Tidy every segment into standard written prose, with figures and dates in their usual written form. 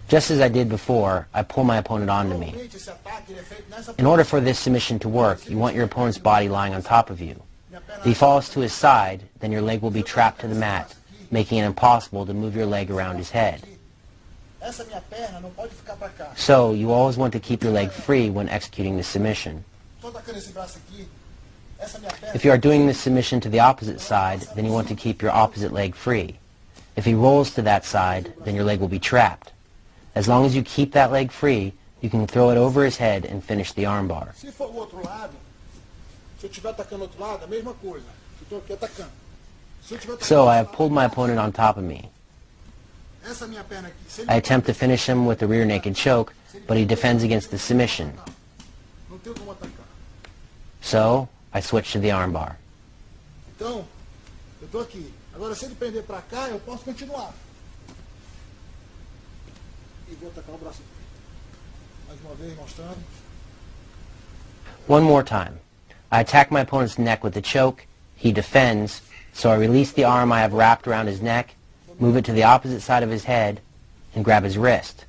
Just as I did before, I pull my opponent onto me. In order for this submission to work, you want your opponent's body lying on top of you. If he falls to his side, then your leg will be trapped to the mat, making it impossible to move your leg around his head. So, you always want to keep your leg free when executing the submission. If you are doing this submission to the opposite side, then you want to keep your opposite leg free. If he rolls to that side, then your leg will be trapped. As long as you keep that leg free, you can throw it over his head and finish the armbar. So I have pulled my opponent on top of me. I attempt to finish him with the rear naked choke, but he defends against the submission. So I switch to the armbar. One more time. I attack my opponent's neck with the choke. He defends, so I release the arm I have wrapped around his neck, move it to the opposite side of his head, and grab his wrist.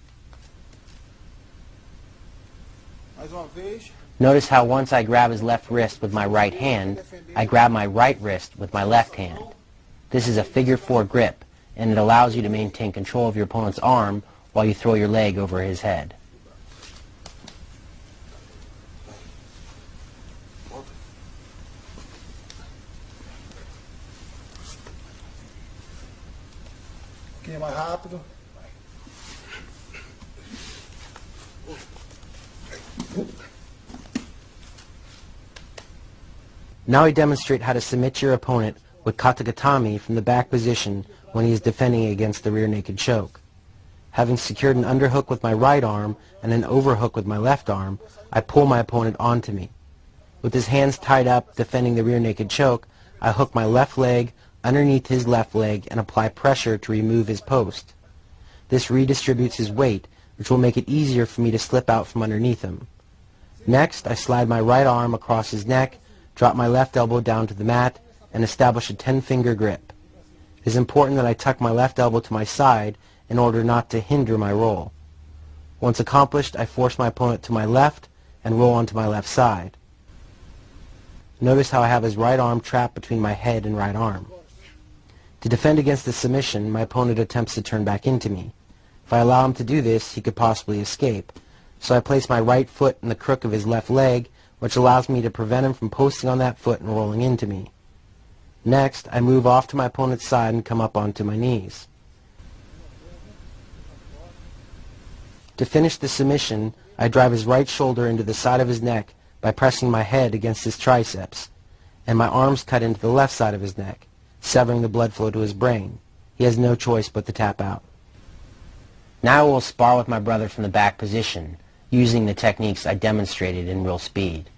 Notice how once I grab his left wrist with my right hand, I grab my right wrist with my left hand. This is a figure 4 grip, and it allows you to maintain control of your opponent's arm while you throw your leg over his head. Mais rápido. Now I demonstrate how to submit your opponent with katagatame from the back position when he is defending against the rear naked choke. Having secured an underhook with my right arm and an overhook with my left arm, I pull my opponent onto me. With his hands tied up defending the rear naked choke, I hook my left leg underneath his left leg and apply pressure to remove his post. This redistributes his weight, which will make it easier for me to slip out from underneath him. Next, I slide my right arm across his neck, drop my left elbow down to the mat, and establish a 10-finger grip. It is important that I tuck my left elbow to my side in order not to hinder my roll. Once accomplished, I force my opponent to my left and roll onto my left side. Notice how I have his right arm trapped between my head and right arm. To defend against the submission, my opponent attempts to turn back into me. If I allow him to do this, he could possibly escape. So I place my right foot in the crook of his left leg, which allows me to prevent him from posting on that foot and rolling into me. Next, I move off to my opponent's side and come up onto my knees. To finish the submission, I drive his right shoulder into the side of his neck by pressing my head against his triceps, and my arms cut into the left side of his neck, severing the blood flow to his brain. He has no choice but to tap out. Now I will spar with my brother from the back position, using the techniques I demonstrated in real speed.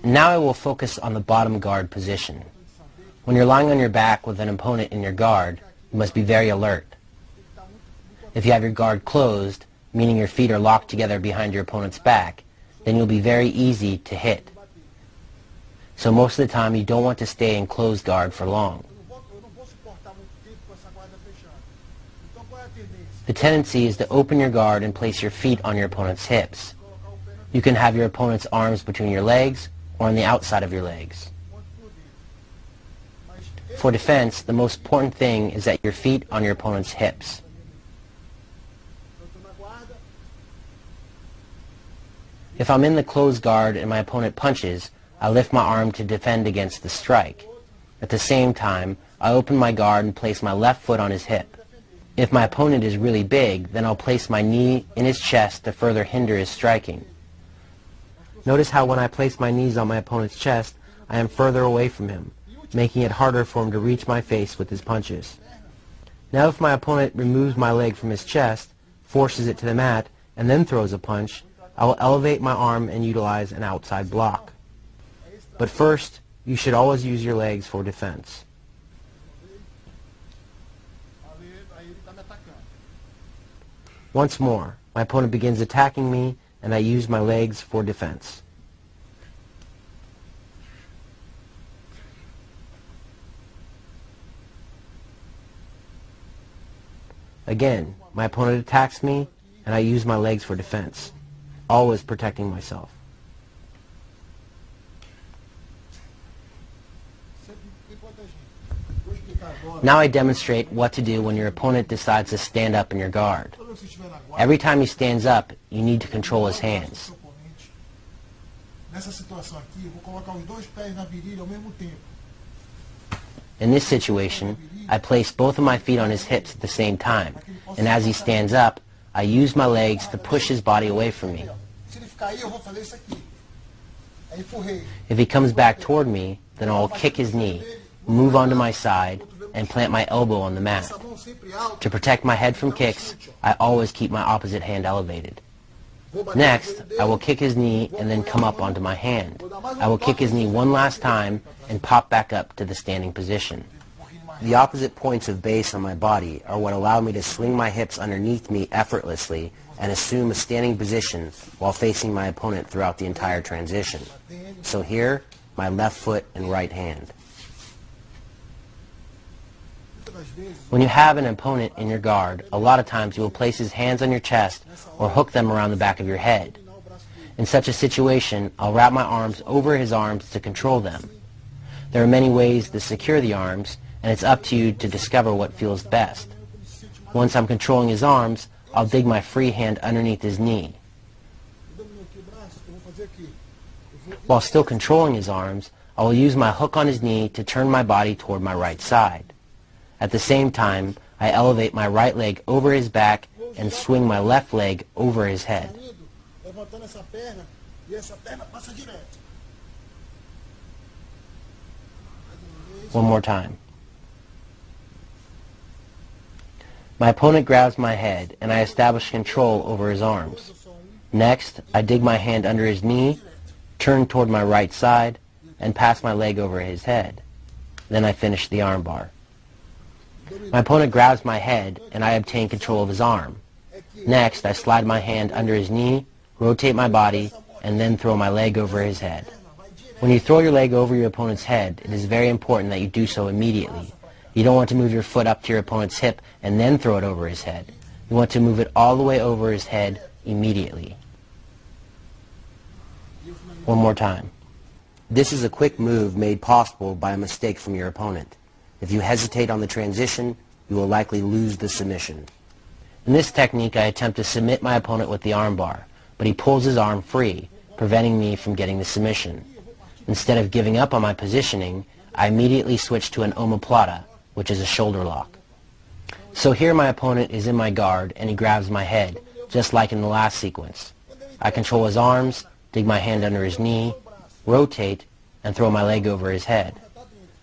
Now I will focus on the bottom guard position. When you're lying on your back with an opponent in your guard, you must be very alert. If you have your guard closed, meaning your feet are locked together behind your opponent's back, then you'll be very easy to hit. So most of the time you don't want to stay in closed guard for long. The tendency is to open your guard and place your feet on your opponent's hips. You can have your opponent's arms between your legs or on the outside of your legs. For defense, the most important thing is that your feet on your opponent's hips. If I'm in the closed guard and my opponent punches, I lift my arm to defend against the strike. At the same time, I open my guard and place my left foot on his hip. If my opponent is really big, then I'll place my knee in his chest to further hinder his striking. Notice how when I place my knees on my opponent's chest, I am further away from him, making it harder for him to reach my face with his punches. Now if my opponent removes my leg from his chest, forces it to the mat, and then throws a punch, I will elevate my arm and utilize an outside block. But first, you should always use your legs for defense. Once more, my opponent begins attacking me, and I use my legs for defense. Again, my opponent attacks me, and I use my legs for defense, always protecting myself. Now I demonstrate what to do when your opponent decides to stand up in your guard. Every time he stands up, you need to control his hands. In this situation, I place both of my feet on his hips at the same time, and as he stands up, I use my legs to push his body away from me. If he comes back toward me, then I will kick his knee, move onto my side, and plant my elbow on the mat. To protect my head from kicks, I always keep my opposite hand elevated. Next, I will kick his knee and then come up onto my hand. I will kick his knee one last time and pop back up to the standing position. The opposite points of base on my body are what allow me to swing my hips underneath me effortlessly and assume a standing position while facing my opponent throughout the entire transition. So here, my left foot and right hand. When you have an opponent in your guard, a lot of times you will place his hands on your chest or hook them around the back of your head. In such a situation, I'll wrap my arms over his arms to control them. There are many ways to secure the arms, and it's up to you to discover what feels best. Once I'm controlling his arms, I'll dig my free hand underneath his knee. While still controlling his arms, I will use my hook on his knee to turn my body toward my right side. At the same time, I elevate my right leg over his back and swing my left leg over his head. One more time. My opponent grabs my head, and I establish control over his arms. Next, I dig my hand under his knee, turn toward my right side, and pass my leg over his head. Then I finish the armbar. My opponent grabs my head, and I obtain control of his arm. Next, I slide my hand under his knee, rotate my body, and then throw my leg over his head. When you throw your leg over your opponent's head, it is very important that you do so immediately. You don't want to move your foot up to your opponent's hip and then throw it over his head. You want to move it all the way over his head immediately. One more time. This is a quick move made possible by a mistake from your opponent. If you hesitate on the transition, you will likely lose the submission. In this technique, I attempt to submit my opponent with the armbar, but he pulls his arm free, preventing me from getting the submission. Instead of giving up on my positioning, I immediately switch to an omoplata, which is a shoulder lock. So here my opponent is in my guard, and he grabs my head, just like in the last sequence. I control his arms, dig my hand under his knee, rotate, and throw my leg over his head.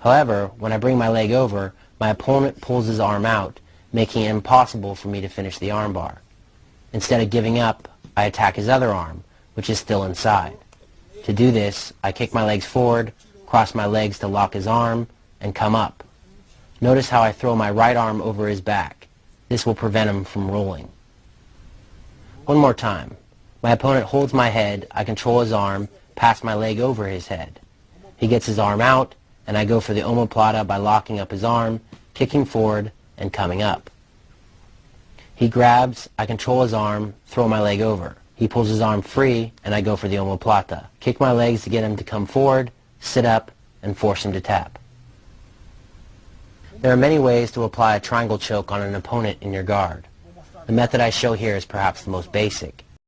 However, when I bring my leg over, my opponent pulls his arm out, making it impossible for me to finish the armbar. Instead of giving up, I attack his other arm, which is still inside. To do this, I kick my legs forward, cross my legs to lock his arm, and come up. Notice how I throw my right arm over his back. This will prevent him from rolling. One more time. My opponent holds my head, I control his arm, pass my leg over his head. He gets his arm out, and I go for the omoplata by locking up his arm, kicking forward, and coming up. He grabs, I control his arm, throw my leg over. He pulls his arm free, and I go for the omoplata. Kick my legs to get him to come forward, sit up, and force him to tap. There are many ways to apply a triangle choke on an opponent in your guard. The method I show here is perhaps the most basic.